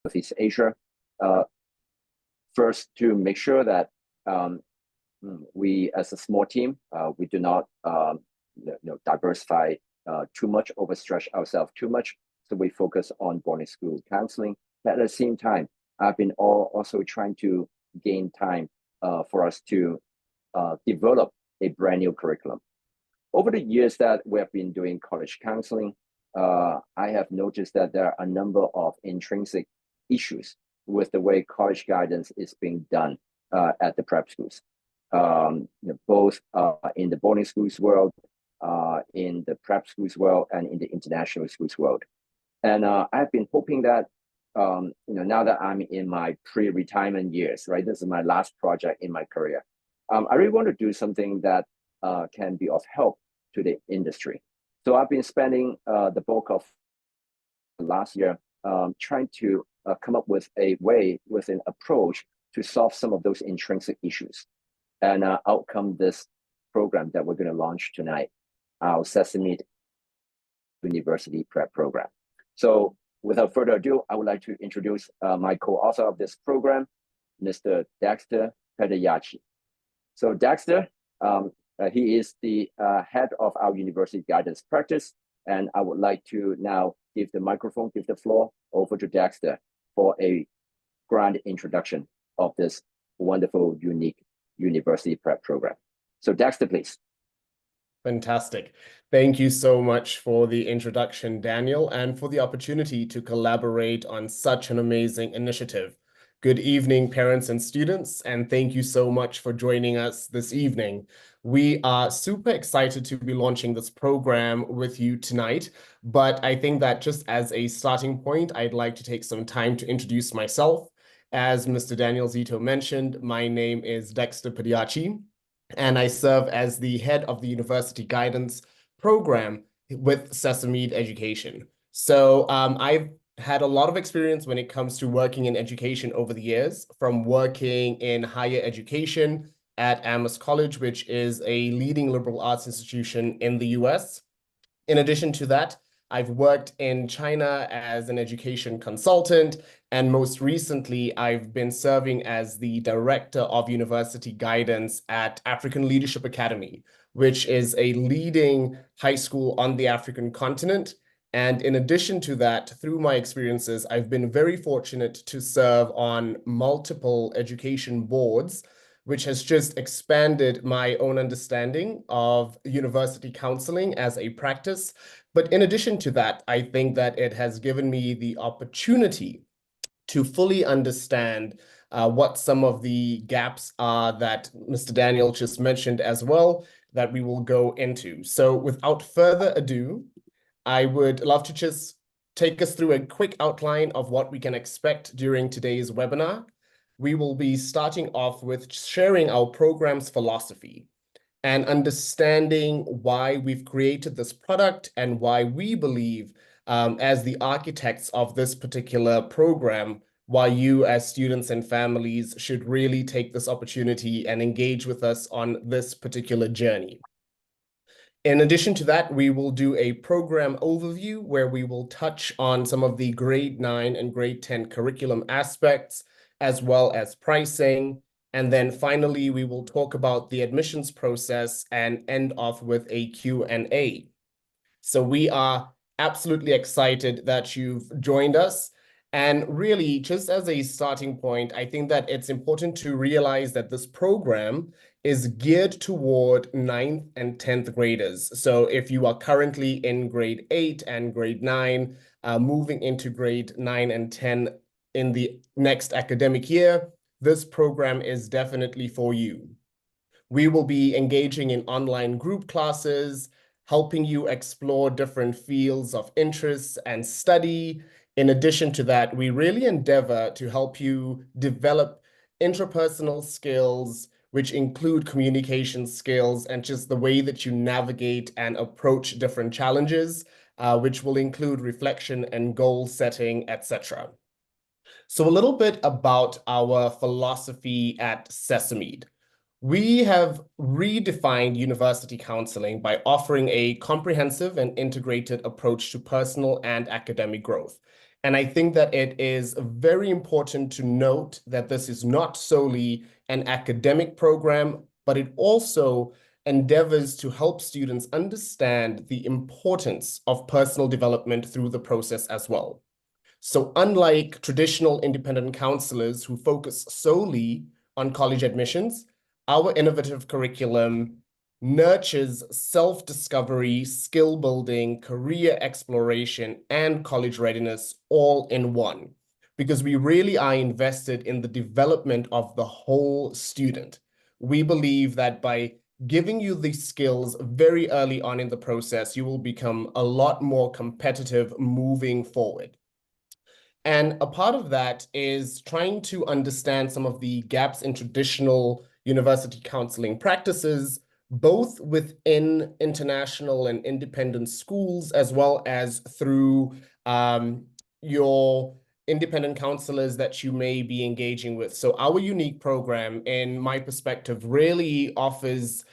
Southeast Asia. First, to make sure that we, as a small team, we do not diversify too much, overstretch ourselves too much. So we focus on boarding school counseling. But at the same time, I've been also trying to gain time for us to develop a brand new curriculum. Over the years that we have been doing college counseling, I have noticed that there are a number of intrinsic issues with the way college guidance is being done at the prep schools, both in the boarding schools world, in the prep schools world, and in the international schools world. And I've been hoping that, now that I'm in my pre-retirement years, right, this is my last project in my career, I really want to do something that can be of help to the industry. So I've been spending the bulk of last year trying to come up with a way, with an approach to solve some of those intrinsic issues. And out come this program that we're going to launch tonight, our Sesameed University Prep Program. So without further ado, I would like to introduce my co-author of this program, Mr. Dexter Pediachi. So Dexter, he is the head of our university guidance practice, and I would like to now give the floor over to Dexter for a grand introduction of this wonderful, unique university prep program. So Dexter, please. Fantastic. Thank you so much for the introduction, Daniel, and for the opportunity to collaborate on such an amazing initiative. Good evening, parents and students, and thank you so much for joining us this evening. We are super excited to be launching this program with you tonight, but I think that just as a starting point, I'd like to take some time to introduce myself. As Mr. Daniel Zito mentioned, my name is Dexter Pediachi, and I serve as the head of the University Guidance Program with Sesameed Education. So I've had a lot of experience when it comes to working in education over the years, from working in higher education at Amherst College, which is a leading liberal arts institution in the US. In addition to that, I've worked in China as an education consultant, and most recently, I've been serving as the director of university guidance at African Leadership Academy, which is a leading high school on the African continent. And in addition to that, through my experiences, I've been very fortunate to serve on multiple education boards, which has just expanded my own understanding of university counseling as a practice. But in addition to that, I think that it has given me the opportunity to fully understand what some of the gaps are that Mr. Daniel just mentioned as well, that we will go into. So without further ado, I would love to just take us through a quick outline of what we can expect during today's webinar. We will be starting off with sharing our program's philosophy and understanding why we've created this product and why we believe, as the architects of this particular program, why you as students and families should really take this opportunity and engage with us on this particular journey. In addition to that, we will do a program overview where we will touch on some of the grade 9 and grade 10 curriculum aspects, as well as pricing. And then finally, we will talk about the admissions process and end off with a Q&A. So we are absolutely excited that you've joined us. And really, just as a starting point, I think that it's important to realize that this program is geared toward 9th and 10th graders. So if you are currently in grade 8 and grade 9, moving into grade 9 and 10 in the next academic year, this program is definitely for you. We will be engaging in online group classes, helping you explore different fields of interest and study. In addition to that, we really endeavor to help you develop interpersonal skills, which include communication skills and just the way that you navigate and approach different challenges, which will include reflection and goal setting, etc. So a little bit about our philosophy at Sesameed. We have redefined university counseling by offering a comprehensive and integrated approach to personal and academic growth. And I think that it is very important to note that this is not solely an academic program, but it also endeavors to help students understand the importance of personal development through the process as well. So unlike traditional independent counselors who focus solely on college admissions, our innovative curriculum nurtures self-discovery, skill building, career exploration, and college readiness all in one, because we really are invested in the development of the whole student. We believe that by giving you these skills very early on in the process, you will become a lot more competitive moving forward. And a part of that is trying to understand some of the gaps in traditional university counseling practices, both within international and independent schools, as well as through your independent counselors that you may be engaging with. So our unique program, in my perspective, really offers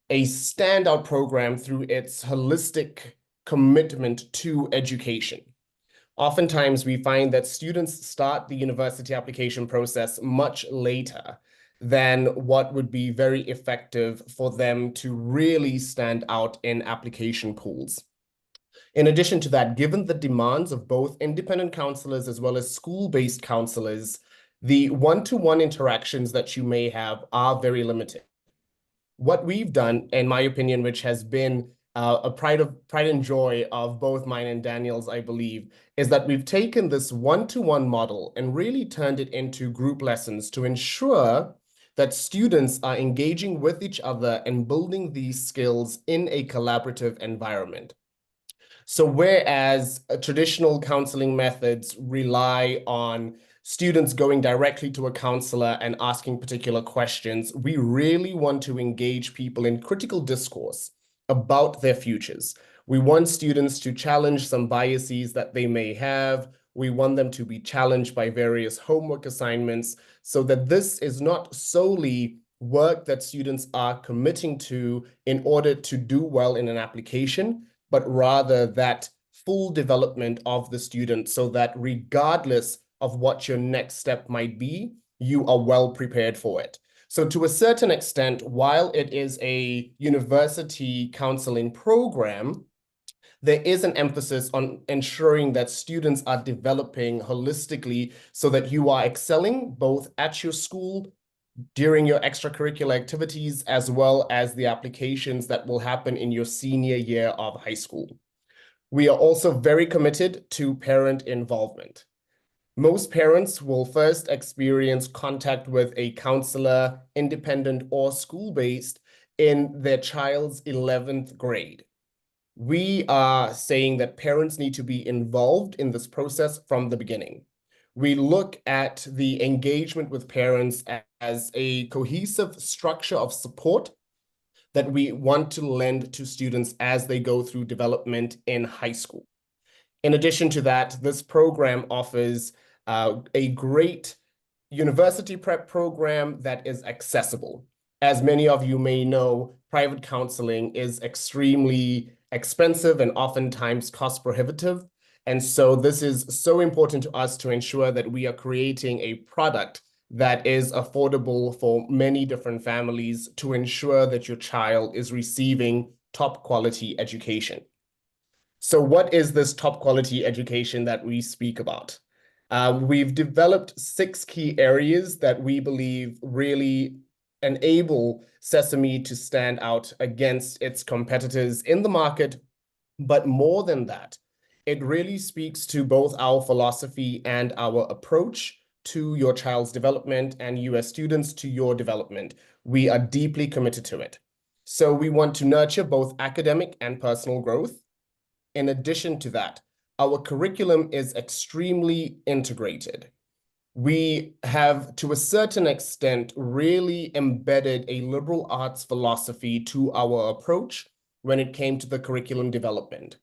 a standout program through its holistic commitment to education. Oftentimes, we find that students start the university application process much later than what would be very effective for them to really stand out in application pools. In addition to that, given the demands of both independent counselors as well as school-based counselors, the one-to-one interactions that you may have are very limited. What we've done, in my opinion, which has been a pride and joy of both mine and Daniel's, I believe, is that we've taken this one-to-one model and really turned it into group lessons to ensure that students are engaging with each other and building these skills in a collaborative environment. So whereas traditional counseling methods rely on students going directly to a counselor and asking particular questions, we really want to engage people in critical discourse about their futures. We want students to challenge some biases that they may have. We want them to be challenged by various homework assignments so that this is not solely work that students are committing to in order to do well in an application, but rather that full development of the student so that regardless of what your next step might be, you are well prepared for it. So to a certain extent, while it is a university counseling program, there is an emphasis on ensuring that students are developing holistically so that you are excelling both at your school, during your extracurricular activities, as well as the applications that will happen in your senior year of high school. We are also very committed to parent involvement. Most parents will first experience contact with a counselor, independent or school-based, in their child's 11th grade. We are saying that parents need to be involved in this process from the beginning. We look at the engagement with parents as a cohesive structure of support that we want to lend to students as they go through development in high school. In addition to that, this program offers a great university prep program that is accessible. As many of you may know, private counseling is extremely expensive and oftentimes cost prohibitive. And so this is so important to us to ensure that we are creating a product that is affordable for many different families to ensure that your child is receiving top quality education. So what is this top quality education that we speak about? We've developed 6 key areas that we believe really enable Sesameed to stand out against its competitors in the market. But more than that, it really speaks to both our philosophy and our approach to your child's development and you as students to your development. We are deeply committed to it. So we want to nurture both academic and personal growth. In addition to that, our curriculum is extremely integrated. We have, to a certain extent, really embedded a liberal arts philosophy to our approach when it came to the curriculum development.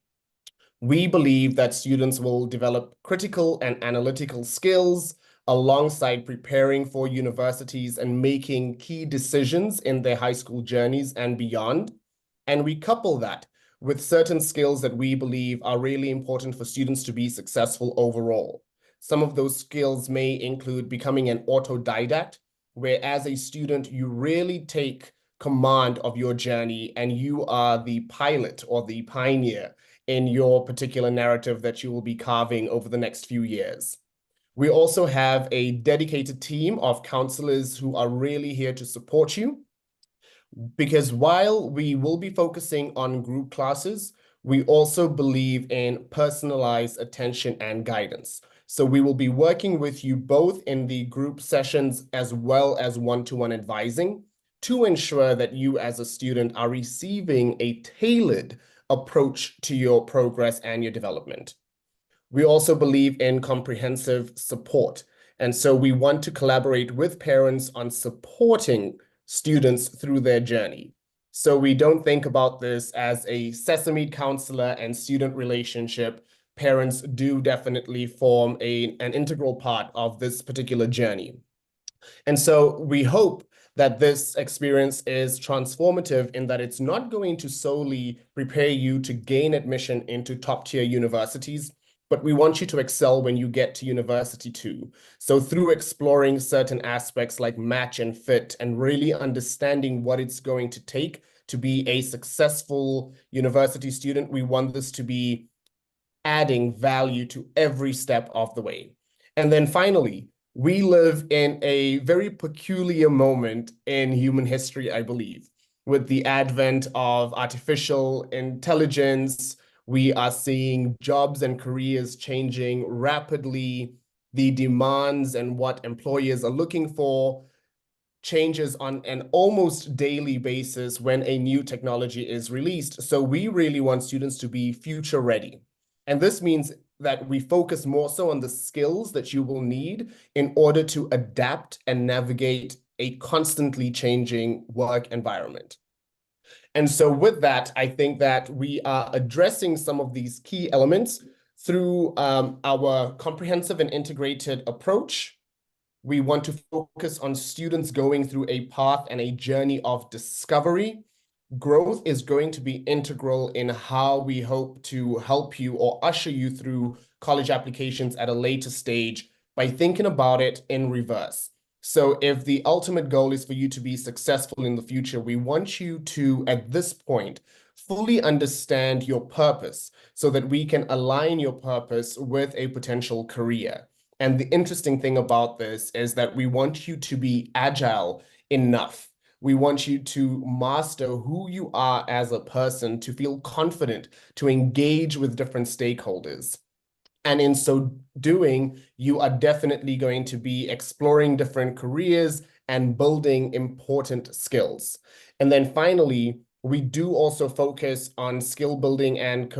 We believe that students will develop critical and analytical skills alongside preparing for universities and making key decisions in their high school journeys and beyond. And we couple that with certain skills that we believe are really important for students to be successful overall. Some of those skills may include becoming an autodidact, where as a student, you really take command of your journey and you are the pilot or the pioneer in your particular narrative that you will be carving over the next few years. We also have a dedicated team of counselors who are really here to support you, because while we will be focusing on group classes, we also believe in personalized attention and guidance. So we will be working with you both in the group sessions as well as one-to-one advising to ensure that you as a student are receiving a tailored approach to your progress and your development. We also believe in comprehensive support. And so we want to collaborate with parents on supporting students through their journey. So we don't think about this as a Sesameed counselor and student relationship. Parents do definitely form an integral part of this particular journey. And so we hope that this experience is transformative in that it's not going to solely prepare you to gain admission into top-tier universities, but we want you to excel when you get to university too. So through exploring certain aspects like match and fit and really understanding what it's going to take to be a successful university student, we want this to be adding value to every step of the way. And then finally, we live in a very peculiar moment in human history, I believe. With the advent of artificial intelligence, we are seeing jobs and careers changing rapidly. The demands and what employers are looking for changes on an almost daily basis when a new technology is released. So we really want students to be future ready. And this means that we focus more so on the skills that you will need in order to adapt and navigate a constantly changing work environment. And so with that, I think that we are addressing some of these key elements through our comprehensive and integrated approach. We want to focus on students going through a path and a journey of discovery. Growth is going to be integral in how we hope to help you or usher you through college applications at a later stage by thinking about it in reverse. So if the ultimate goal is for you to be successful in the future, we want you to, at this point, fully understand your purpose so that we can align your purpose with a potential career. And the interesting thing about this is that we want you to be agile enough. We want you to master who you are as a person, to feel confident, to engage with different stakeholders. And in so doing, you are definitely going to be exploring different careers and building important skills. And then finally, we do also focus on skill building and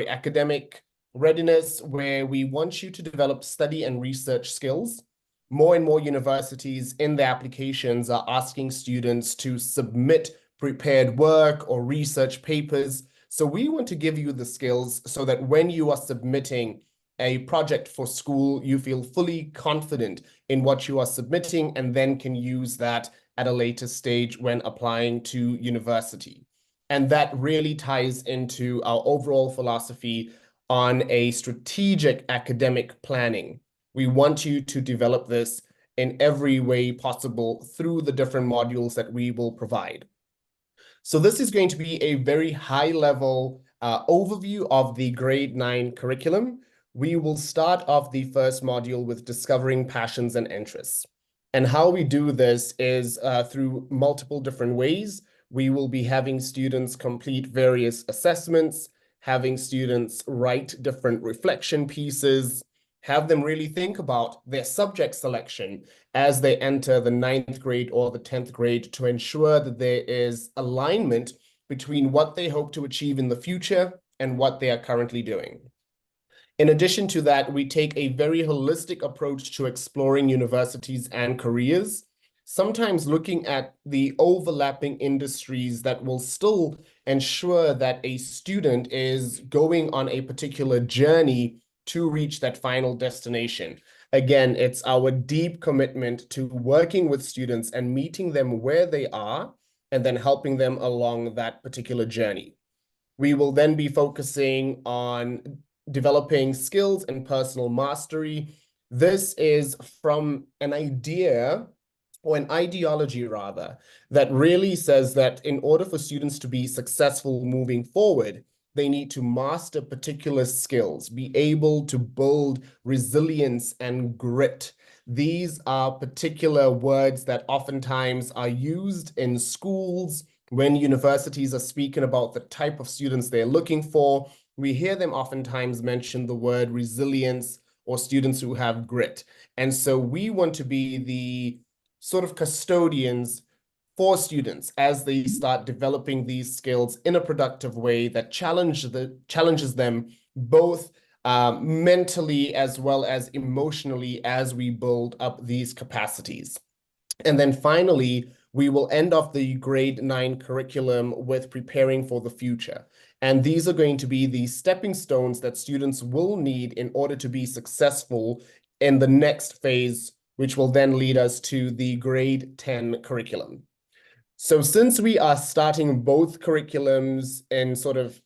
academic readiness, where we want you to develop study and research skills. More and more universities in their applications are asking students to submit prepared work or research papers. So we want to give you the skills so that when you are submitting a project for school, you feel fully confident in what you are submitting and then can use that at a later stage when applying to university. And that really ties into our overall philosophy on a strategic academic planning. We want you to develop this in every way possible through the different modules that we will provide. So this is going to be a very high-level overview of the grade 9 curriculum. We will start off the first module with discovering passions and interests. And how we do this is through multiple different ways. We will be having students complete various assessments, having students write different reflection pieces, have them really think about their subject selection as they enter the 9th grade or the 10th grade to ensure that there is alignment between what they hope to achieve in the future and what they are currently doing. In addition to that, we take a very holistic approach to exploring universities and careers, sometimes looking at the overlapping industries that will still ensure that a student is going on a particular journey to reach that final destination. Again, it's our deep commitment to working with students and meeting them where they are and then helping them along that particular journey. We will then be focusing on developing skills and personal mastery. This is from an idea, or an ideology rather, that really says that in order for students to be successful moving forward, they need to master particular skills, be able to build resilience and grit. These are particular words that oftentimes are used in schools when universities are speaking about the type of students they're looking for. We hear them oftentimes mention the word resilience or students who have grit. And so we want to be the sort of custodians for students as they start developing these skills in a productive way that challenges them both mentally as well as emotionally as we build up these capacities. And then finally, we will end off the grade 9 curriculum with preparing for the future. And these are going to be the stepping stones that students will need in order to be successful in the next phase, which will then lead us to the grade 10 curriculum. So since we are starting both curriculums in sort of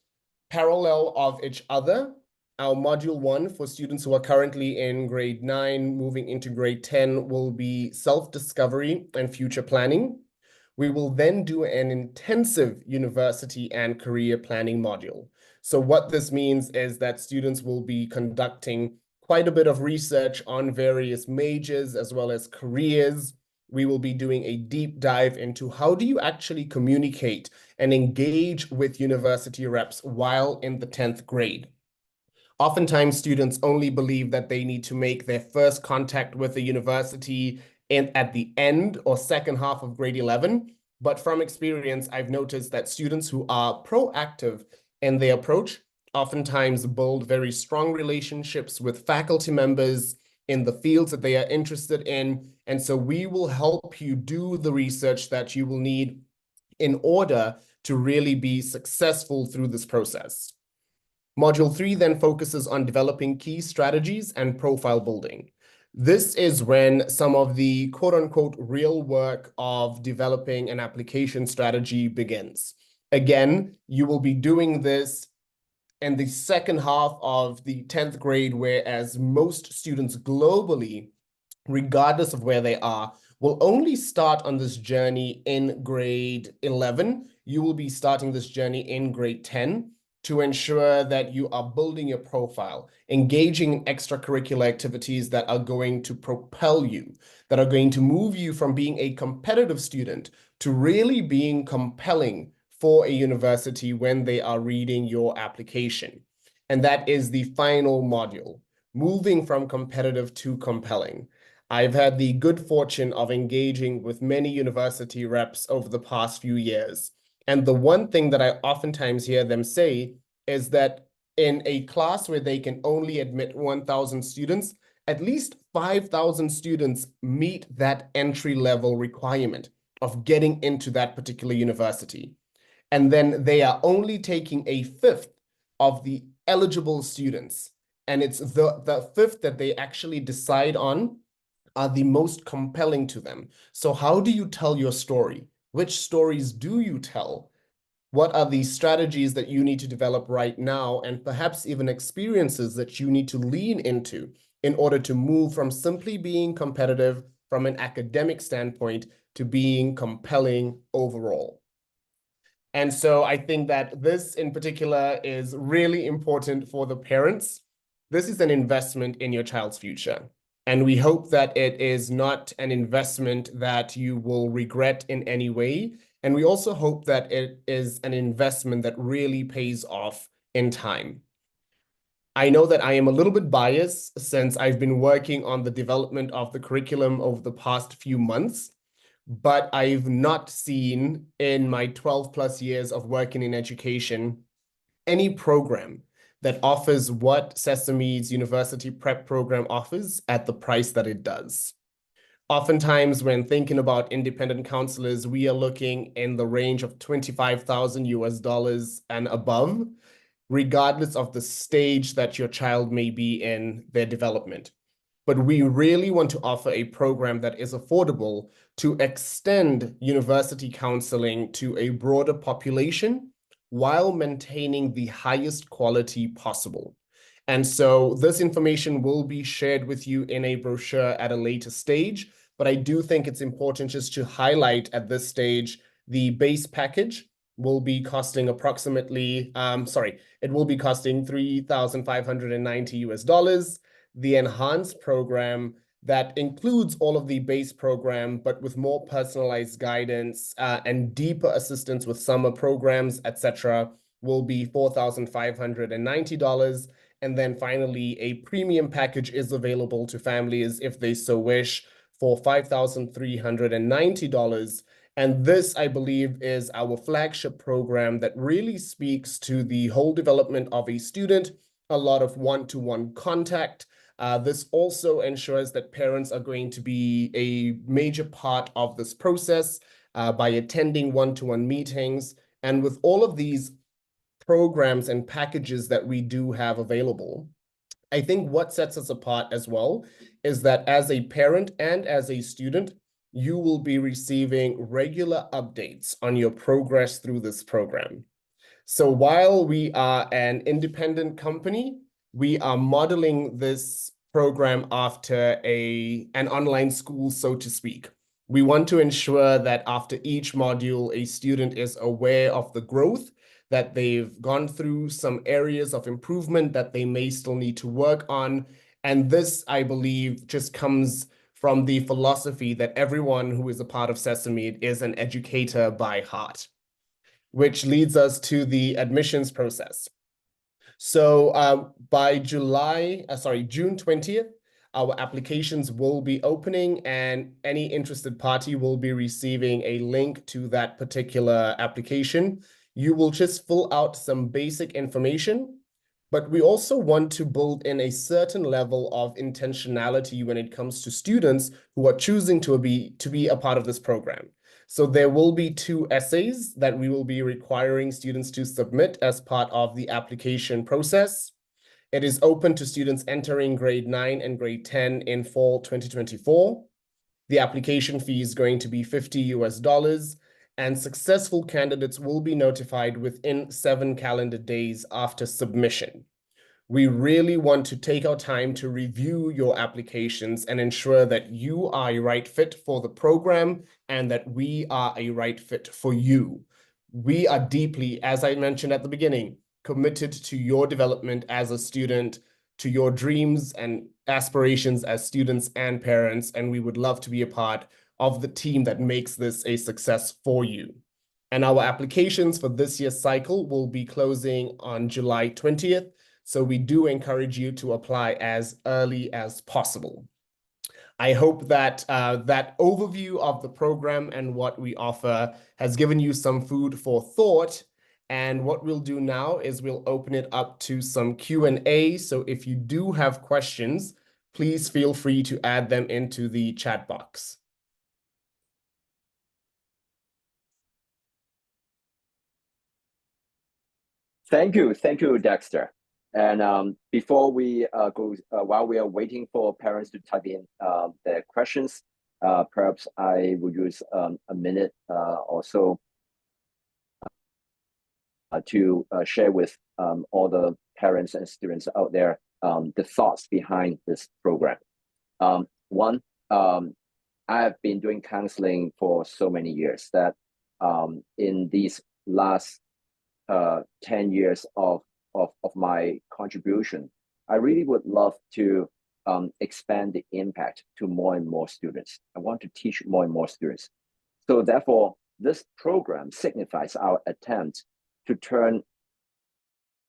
parallel of each other, our module 1 for students who are currently in grade 9 moving into grade 10 will be self-discovery and future planning. We will then do an intensive university and career planning module. So what this means is that students will be conducting quite a bit of research on various majors as well as careers. We will be doing a deep dive into how do you actually communicate and engage with university reps while in the 10th grade. Oftentimes, students only believe that they need to make their first contact with the university at the end or second half of grade 11. But from experience, I've noticed that students who are proactive in their approach oftentimes build very strong relationships with faculty members in the fields that they are interested in. And so we will help you do the research that you will need in order to really be successful through this process. Module 3 then focuses on developing key strategies and profile building. This is when some of the quote-unquote real work of developing an application strategy begins. Again, you will be doing this in the second half of the 10th grade, whereas most students globally, regardless of where they are, will only start on this journey in grade 11. You will be starting this journey in grade 10 to ensure that you are building your profile, engaging in extracurricular activities that are going to propel you, that are going to move you from being a competitive student to really being compelling for a university when they are reading your application. And that is the final module, moving from competitive to compelling. I've had the good fortune of engaging with many university reps over the past few years. And the one thing that I oftentimes hear them say is that in a class where they can only admit 1,000 students, at least 5,000 students meet that entry-level requirement of getting into that particular university. And then they are only taking a fifth of the eligible students. And it's the fifth that they actually decide on are the most compelling to them. So how do you tell your story? Which stories do you tell? What are the strategies that you need to develop right now, and perhaps even experiences that you need to lean into in order to move from simply being competitive from an academic standpoint to being compelling overall? And so I think that this in particular is really important for the parents. This is an investment in your child's future. And we hope that it is not an investment that you will regret in any way. And we also hope that it is an investment that really pays off in time. I know that I am a little bit biased since I've been working on the development of the curriculum over the past few months, but I've not seen in my 12 plus years of working in education any program that offers what Sesameed's University Prep Program offers at the price that it does. Oftentimes, when thinking about independent counselors, we are looking in the range of 25,000 US dollars and above, regardless of the stage that your child may be in their development. But we really want to offer a program that is affordable to extend university counseling to a broader population while maintaining the highest quality possible. And so this information will be shared with you in a brochure at a later stage, but I do think it's important just to highlight at this stage the base package will be costing approximately, it will be costing $3,590. The enhanced program that includes all of the base program, but with more personalized guidance and deeper assistance with summer programs, etc., will be $4,590. And then finally, a premium package is available to families if they so wish for $5,390. And this, I believe, is our flagship program that really speaks to the whole development of a student, a lot of one-to-one contact. This also ensures that parents are going to be a major part of this process by attending one-to-one meetings. And with all of these programs and packages that we do have available, I think what sets us apart as well is that as a parent and as a student, you will be receiving regular updates on your progress through this program. So while we are an independent company, we are modeling this program after an online school, so to speak. We want to ensure that after each module, a student is aware of the growth, that they've gone through some areas of improvement that they may still need to work on. And this, I believe, just comes from the philosophy that everyone who is a part of Sesameed is an educator by heart, which leads us to the admissions process. So by June 20th, our applications will be opening and any interested party will be receiving a link to that particular application. You will just fill out some basic information, but we also want to build in a certain level of intentionality when it comes to students who are choosing to be a part of this program. So there will be 2 essays that we will be requiring students to submit as part of the application process. It is open to students entering grade 9 and grade 10 in fall 2024. The application fee is going to be $50, and successful candidates will be notified within 7 calendar days after submission. We really want to take our time to review your applications and ensure that you are a right fit for the program and that we are a right fit for you. We are deeply, as I mentioned at the beginning, committed to your development as a student, to your dreams and aspirations as students and parents, and we would love to be a part of the team that makes this a success for you. And our applications for this year's cycle will be closing on July 20th. So we do encourage you to apply as early as possible. I hope that that overview of the program and what we offer has given you some food for thought. And what we'll do now is we'll open it up to some Q&A. So if you do have questions, please feel free to add them into the chat box. Thank you, Dexter. And before we go, while we are waiting for parents to type in their questions, perhaps I will use a minute or so to share with all the parents and students out there the thoughts behind this program. One, I have been doing counseling for so many years that in these last 10 years of my contribution, I really would love to expand the impact to more and more students. I want to teach more and more students. So therefore, this program signifies our attempt to turn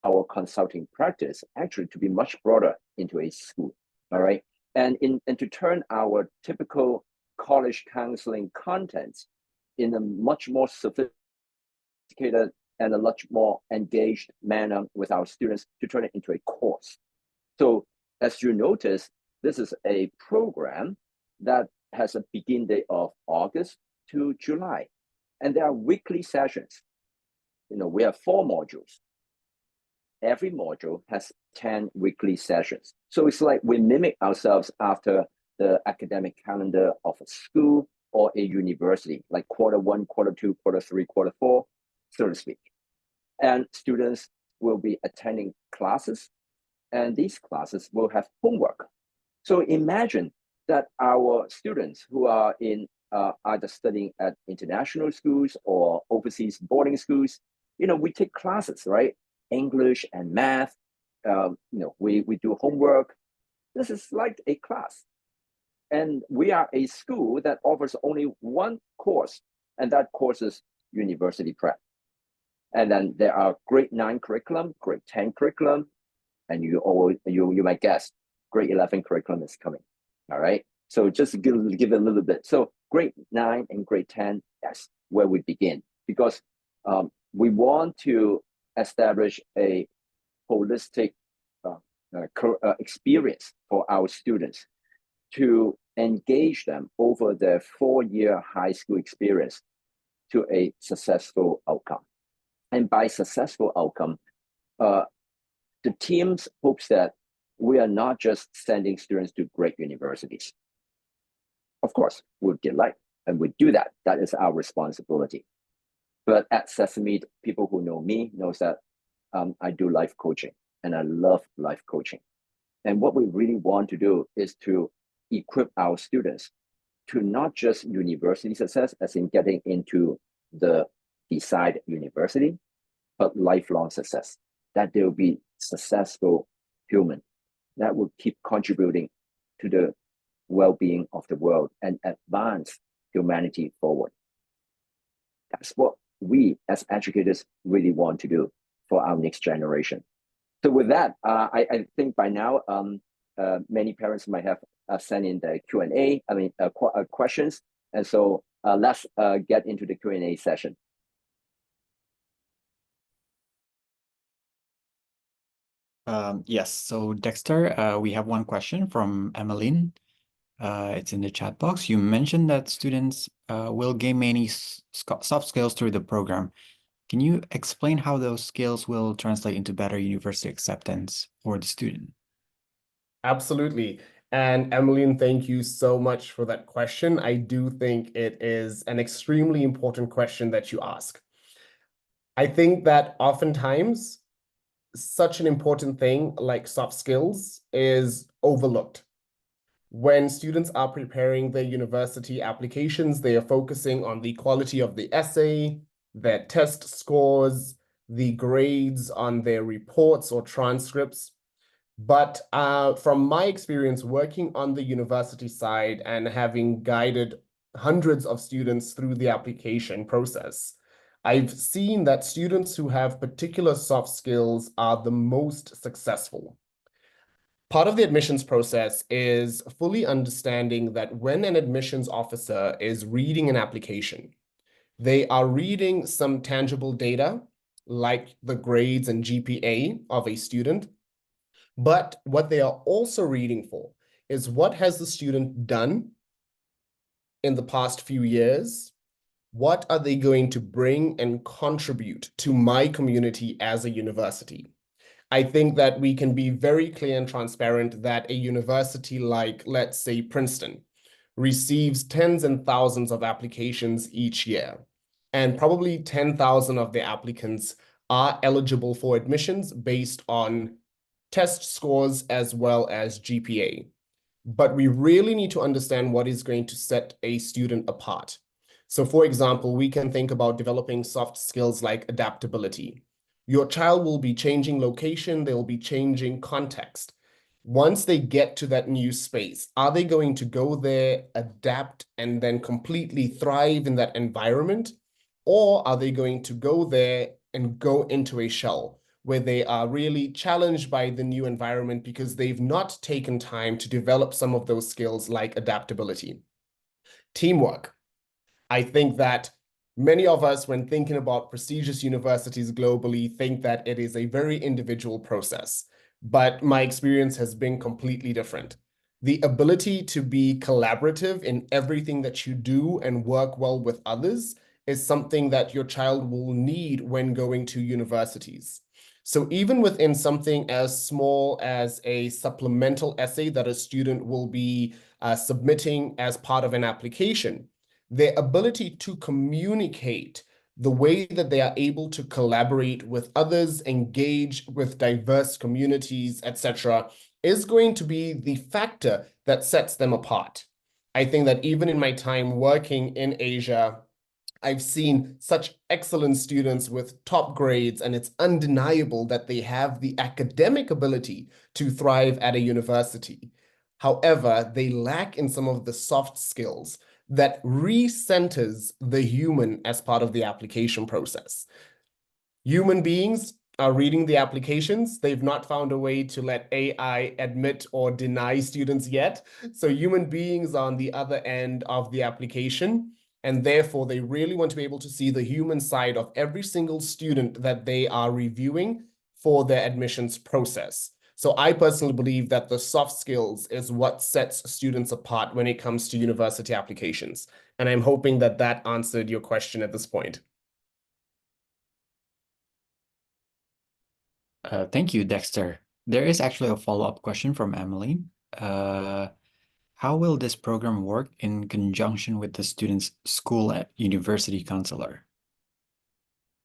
our consulting practice actually to be much broader into a school, all right? And to turn our typical college counseling contents in a much more sophisticated and a much more engaged manner with our students to turn it into a course. So as you notice, this is a program that has a begin date of August to July. And there are weekly sessions. You know, we have 4 modules. Every module has 10 weekly sessions. So it's like we mimic ourselves after the academic calendar of a school or a university, like quarter 1, quarter 2, quarter 3, quarter 4, so to speak. and students will be attending classes, and these classes will have homework. So imagine that our students who are in either studying at international schools or overseas boarding schools, we take classes, right? English and math. We do homework. This is like a class. And we are a school that offers only one course, and that course is university prep. And then there are grade 9 curriculum, grade 10 curriculum, and you might guess grade 11 curriculum is coming. All right. So just to give it a little bit. So grade 9 and grade 10, that's where we begin, because we want to establish a holistic experience for our students to engage them over their 4-year high school experience to a successful outcome. And by successful outcome, the teams hopes that we are not just sending students to great universities. Of course, we delight and we do that. That is our responsibility. But at Sesameed, people who know me knows that I do life coaching, and I love life coaching. And what we really want to do is to equip our students to not just university success, as in getting into the desired university, but lifelong success, that they'll be successful human that will keep contributing to the well-being of the world and advance humanity forward. That's what we as educators really want to do for our next generation. So with that, I think by now, many parents might have sent in the Q&A, questions. And so let's get into the Q&A session. Yes, so Dexter, we have one question from Emmeline. It's in the chat box. You mentioned that students will gain many soft skills through the program. Can you explain how those skills will translate into better university acceptance for the student? Absolutely. And Emmeline, thank you so much for that question. I do think it is an extremely important question that you ask. I think that oftentimes such an important thing like soft skills is overlooked. When students are preparing their university applications, they are focusing on the quality of the essay, their test scores, the grades on their reports or transcripts. But from my experience working on the university side and having guided hundreds of students through the application process, I've seen that students who have particular soft skills are the most successful. Part of the admissions process is fully understanding that when an admissions officer is reading an application, they are reading some tangible data like the grades and GPA of a student. But what they are also reading for is what has the student done in the past few years? What are they going to bring and contribute to my community as a university? I think that we can be very clear and transparent that a university like, let's say, Princeton, receives tens and thousands of applications each year. And probably 10,000 of the applicants are eligible for admissions based on test scores as well as GPA. But we really need to understand what is going to set a student apart. So for example, we can think about developing soft skills like adaptability. Your child will be changing location, they'll be changing context. Once they get to that new space, are they going to go there, adapt, and then completely thrive in that environment? Or are they going to go there and go into a shell where they are really challenged by the new environment because they've not taken time to develop some of those skills like adaptability? Teamwork. I think that many of us, when thinking about prestigious universities globally, think that it is a very individual process. But my experience has been completely different. The ability to be collaborative in everything that you do and work well with others is something that your child will need when going to universities. So even within something as small as a supplemental essay that a student will be submitting as part of an application, their ability to communicate the way that they are able to collaborate with others, engage with diverse communities, etc., is going to be the factor that sets them apart. I think that even in my time working in Asia, I've seen such excellent students with top grades, and it's undeniable that they have the academic ability to thrive at a university. However, they lack in some of the soft skills that recenters the human as part of the application process. Human beings are reading the applications. They've not found a way to let AI admit or deny students yet. So human beings are on the other end of the application. And therefore, they really want to be able to see the human side of every single student that they are reviewing for their admissions process. So I personally believe that the soft skills is what sets students apart when it comes to university applications. And I'm hoping that that answered your question at this point. Thank you, Dexter. There is actually a follow-up question from Emily. How will this program work in conjunction with the student's school at university counselor?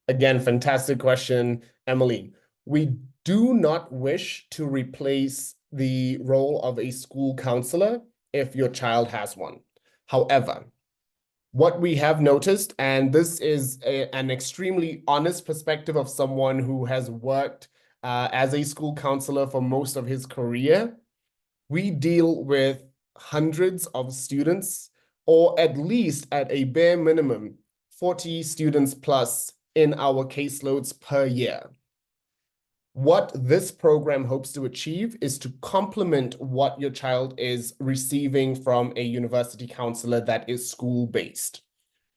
Again, fantastic question, Emily. We do not wish to replace the role of a school counselor if your child has one. However, what we have noticed, and this is an extremely honest perspective of someone who has worked as a school counselor for most of his career, we deal with hundreds of students, or at least at a bare minimum, 40 students plus in our caseloads per year. What this program hopes to achieve is to complement what your child is receiving from a university counselor that is school-based.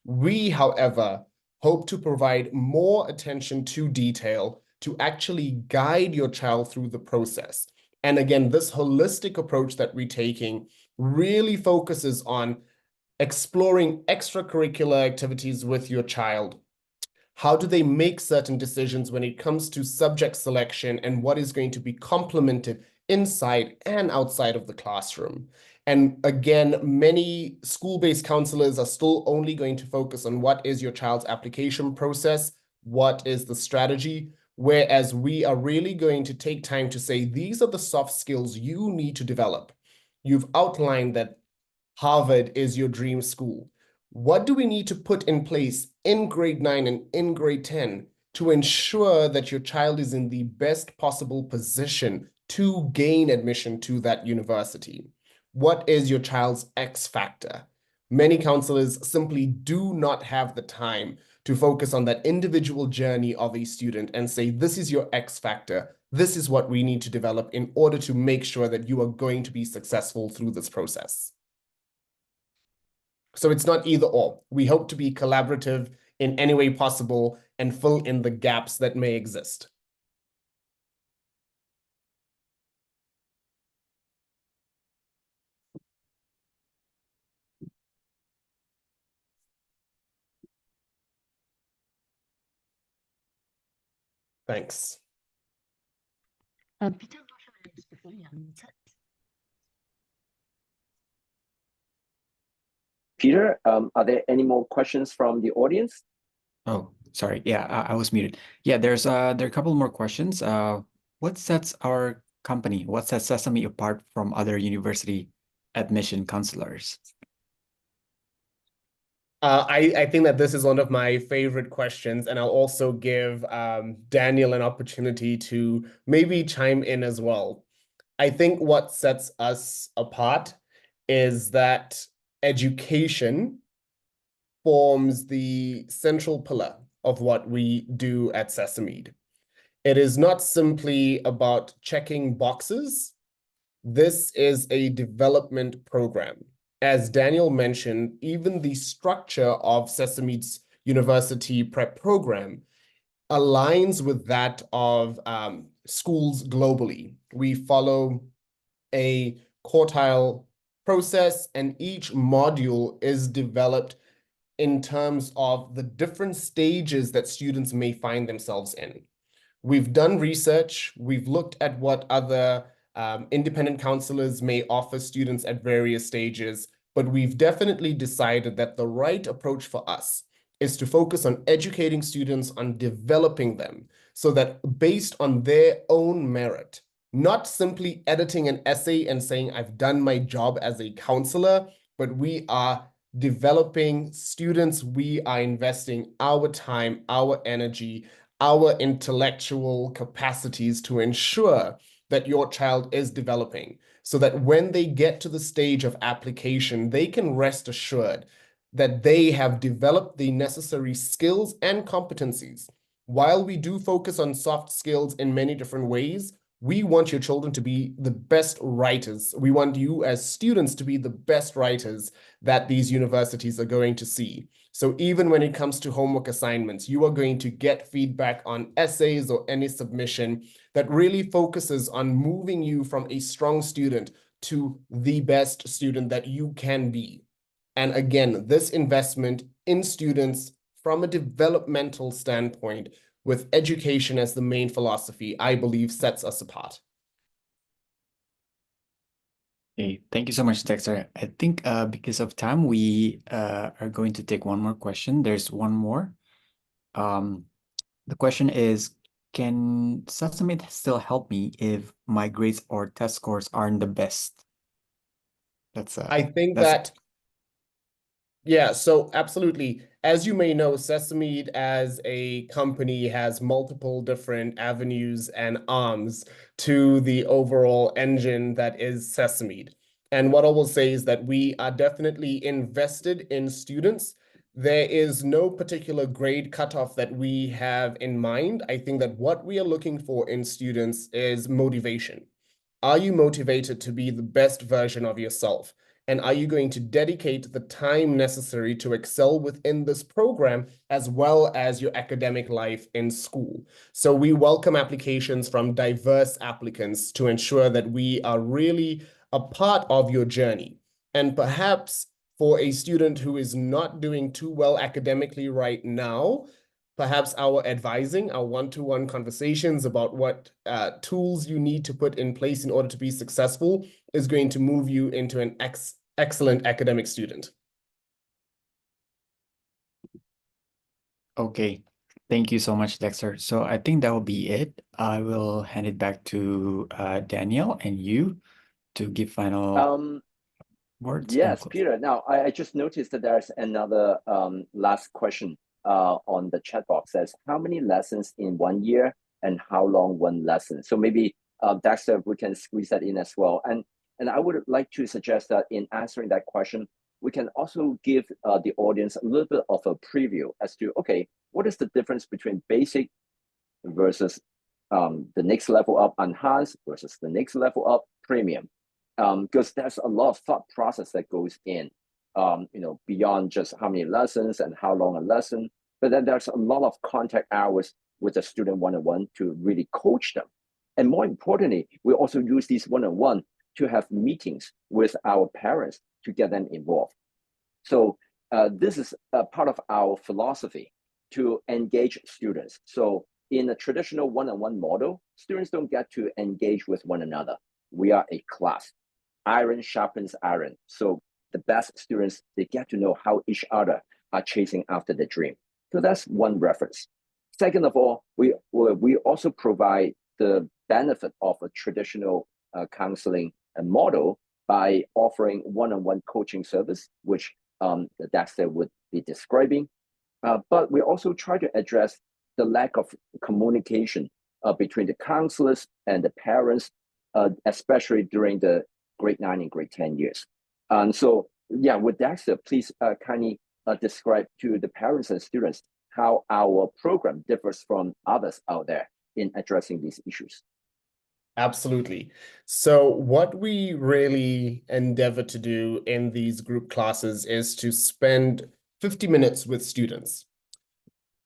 We, however, hope to provide more attention to detail to actually guide your child through the process. And again, this holistic approach that we're taking really focuses on exploring extracurricular activities with your child. How do they make certain decisions when it comes to subject selection and what is going to be complemented inside and outside of the classroom? And again, many school-based counselors are still only going to focus on what is your child's application process, what is the strategy, whereas we are really going to take time to say, these are the soft skills you need to develop. You've outlined that Harvard is your dream school. What do we need to put in place in grade 9 and in grade 10 to ensure that your child is in the best possible position to gain admission to that university? What is your child's X factor? Many counselors simply do not have the time to focus on that individual journey of a student and say, this is your X factor. This is what we need to develop in order to make sure that you are going to be successful through this process. So it's not either or. We hope to be collaborative in any way possible and fill in the gaps that may exist. Thanks. Peter, are there any more questions from the audience? Oh, sorry. Yeah, I was muted. Yeah, there are a couple more questions. What sets our company, what sets Sesameed apart from other university admission counselors? I think that this is one of my favorite questions, and I'll also give Daniel an opportunity to maybe chime in as well. I think what sets us apart is that education forms the central pillar of what we do at Sesameed. It is not simply about checking boxes. This is a development program. As Daniel mentioned, even the structure of Sesameed's UniPrep program aligns with that of schools globally. We follow a quartile process, and each module is developed in terms of the different stages that students may find themselves in. We've done research, we've looked at what other independent counselors may offer students at various stages, but we've definitely decided that the right approach for us is to focus on educating students, on developing them, so that based on their own merit, not simply editing an essay and saying, I've done my job as a counselor, but we are developing students, we are investing our time, our energy, our intellectual capacities to ensure that your child is developing, so that when they get to the stage of application, they can rest assured that they have developed the necessary skills and competencies. While we do focus on soft skills in many different ways, we want your children to be the best writers. We want you as students to be the best writers that these universities are going to see. So even when it comes to homework assignments, you are going to get feedback on essays or any submission that really focuses on moving you from a strong student to the best student that you can be. And again, this investment in students from a developmental standpoint, with education as the main philosophy, I believe sets us apart. Okay, thank you so much, Dexter. I think because of time, we are going to take one more question. There's one more. The question is, can Sesameed still help me if my grades or test scores aren't the best? I think that, yeah, so absolutely. As you may know, Sesameed as a company has multiple different avenues and arms to the overall engine that is Sesameed. And what I will say is that we are definitely invested in students. There is no particular grade cutoff that we have in mind. I think that what we are looking for in students is motivation. Are you motivated to be the best version of yourself? And are you going to dedicate the time necessary to excel within this program as well as your academic life in school? So we welcome applications from diverse applicants to ensure that we are really a part of your journey. And perhaps for a student who is not doing too well academically right now, perhaps our advising, our one-to-one conversations about what tools you need to put in place in order to be successful is going to move you into an excellent academic student. Okay, thank you so much, Dexter. So I think that will be it. I will hand it back to Daniel and you to give final words. Yes, Peter. Now, I just noticed that there's another last question on the chat box. Says, how many lessons in 1 year and how long one lesson? So maybe Dexter, we can squeeze that in as well. And I would like to suggest that in answering that question, we can also give the audience a little bit of a preview as to, okay, what is the difference between basic versus the next level up enhanced versus the next level up premium? Because there's a lot of thought process that goes in, beyond just how many lessons and how long a lesson, but then there's a lot of contact hours with the student one-on-one to really coach them. And more importantly, we also use these one-on-one to have meetings with our parents to get them involved. So this is a part of our philosophy to engage students. So in a traditional one-on-one model, students don't get to engage with one another. We are a class. Iron sharpens iron. So the best students, they get to know how each other are chasing after the dream. So that's one reference. Second of all, we also provide the benefit of a traditional counseling model by offering one-on-one coaching service, which Dexter would be describing. But we also try to address the lack of communication between the counselors and the parents, especially during the grade 9 and grade 10 years. So yeah, with Dexter, please kindly describe to the parents and students how our program differs from others out there in addressing these issues. Absolutely. So what we really endeavor to do in these group classes is to spend 50 minutes with students.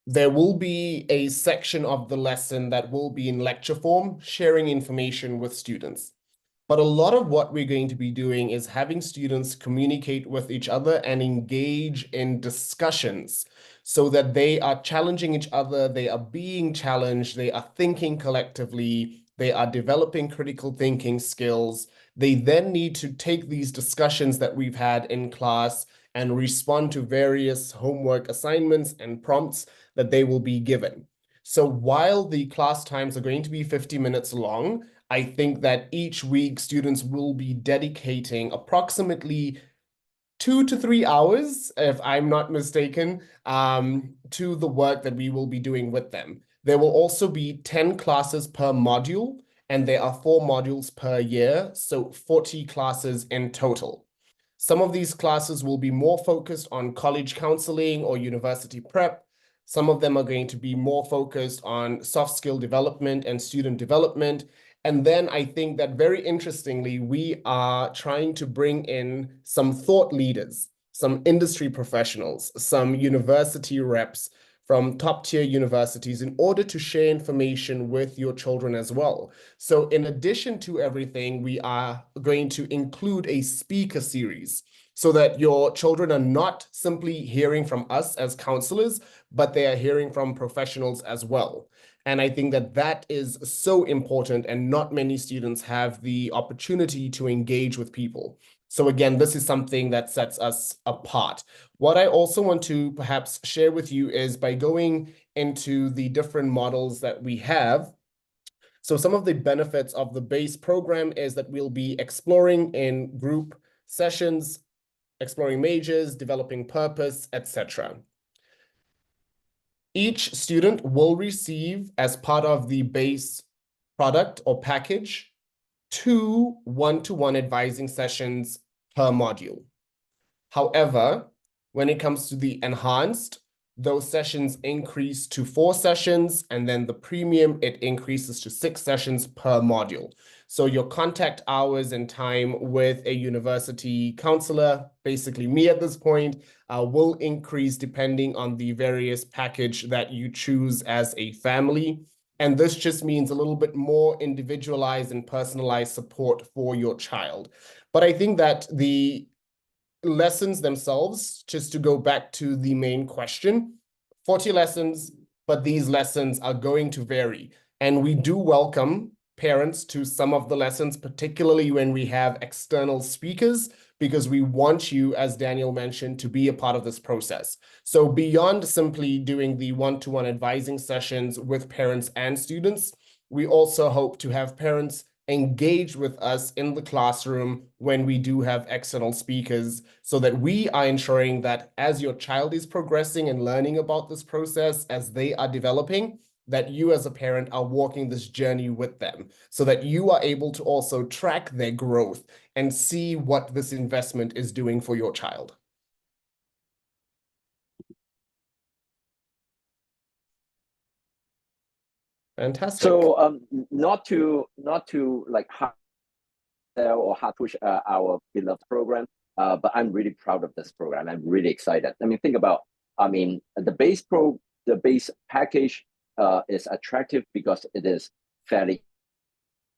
There will be a section of the lesson that will be in lecture form, sharing information with students. But a lot of what we're going to be doing is having students communicate with each other and engage in discussions so that they are challenging each other, they are being challenged, they are thinking collectively, they are developing critical thinking skills. They then need to take these discussions that we've had in class and respond to various homework assignments and prompts that they will be given. So while the class times are going to be 50 minutes long, I think that each week students will be dedicating approximately 2 to 3 hours, if I'm not mistaken, to the work that we will be doing with them. There will also be 10 classes per module, and there are 4 modules per year, so 40 classes in total. Some of these classes will be more focused on college counseling or university prep. Some of them are going to be more focused on soft skill development and student development. And then I think that very interestingly, we are trying to bring in some thought leaders, some industry professionals, some university reps from top-tier universities in order to share information with your children as well. So in addition to everything, we are going to include a speaker series so that your children are not simply hearing from us as counselors, but they are hearing from professionals as well. And I think that that is so important, and not many students have the opportunity to engage with people. So again, this is something that sets us apart. What I also want to perhaps share with you is by going into the different models that we have. So some of the benefits of the base program is that we'll be exploring in group sessions, exploring majors, developing purpose, etc. Each student will receive, as part of the base product or package, 2 one-to-one advising sessions per module. However, when it comes to the enhanced, those sessions increase to 4 sessions, and then the premium, it increases to 6 sessions per module. So your contact hours and time with a university counselor, basically me at this point, will increase depending on the various package that you choose as a family. And this just means a little bit more individualized and personalized support for your child. But I think that the lessons themselves, just to go back to the main question, 40 lessons, but these lessons are going to vary. And we do welcome parents to some of the lessons, particularly when we have external speakers, because we want you, as Daniel mentioned, to be a part of this process. So beyond simply doing the one-to-one advising sessions with parents and students, we also hope to have parents engage with us in the classroom when we do have external speakers, so that we are ensuring that as your child is progressing and learning about this process, as they are developing, that you as a parent are walking this journey with them, so that you are able to also track their growth and see what this investment is doing for your child. Fantastic. So not to like hard sell or hard push our beloved program, but I'm really proud of this program. I'm really excited. I mean, think about, the base package is attractive because it is fairly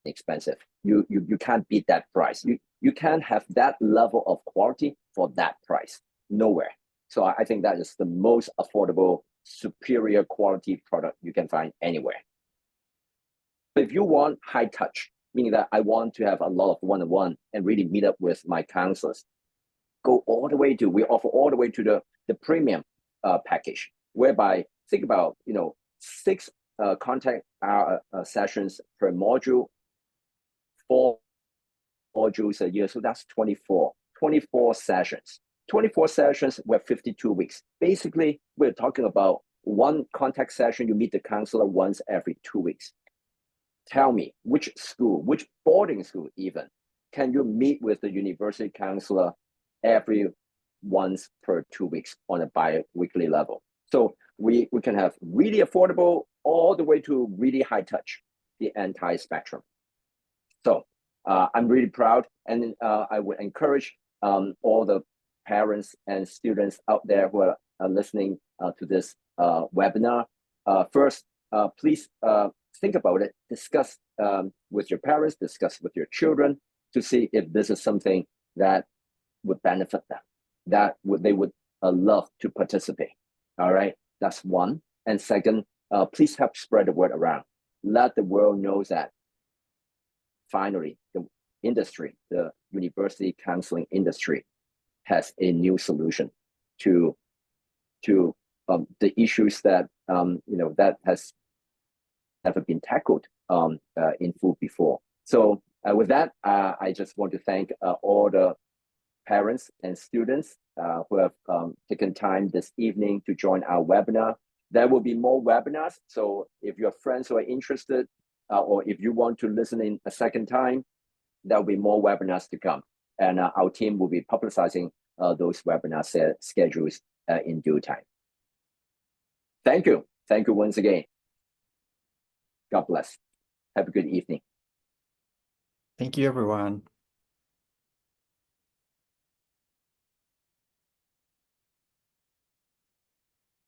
expensive. You can't beat that price. You can't have that level of quality for that price nowhere. So I think that is the most affordable, superior quality product you can find anywhere. But if you want high touch, meaning that I want to have a lot of one-on-one and really meet up with my counselors, go all the way to, we offer all the way to the premium package, whereby think about 6 contact sessions per module, 4 modules a year, so that's 24 sessions. 24 sessions were 52 weeks. Basically, we're talking about 1 contact session, you meet the counselor once every 2 weeks. Tell me, which school, which boarding school even, can you meet with the university counselor every once per 2 weeks on a bi-weekly level? So we can have really affordable all the way to really high touch, the entire spectrum. So I'm really proud, and I would encourage all the parents and students out there who are listening to this webinar. First, please think about it, discuss with your parents, discuss with your children to see if this is something that would benefit them, that they would love to participate. All right, that's one. And second, please help spread the word around. Let the world know that finally the industry, the university counseling industry, has a new solution to the issues that that has never been tackled in food before. So with that, I just want to thank all the parents and students who have taken time this evening to join our webinar. There will be more webinars. So if your friends who are interested, or if you want to listen in a second time, there will be more webinars to come. And our team will be publicizing those webinar schedules in due time. Thank you. Thank you once again. God bless. Have a good evening. Thank you, everyone.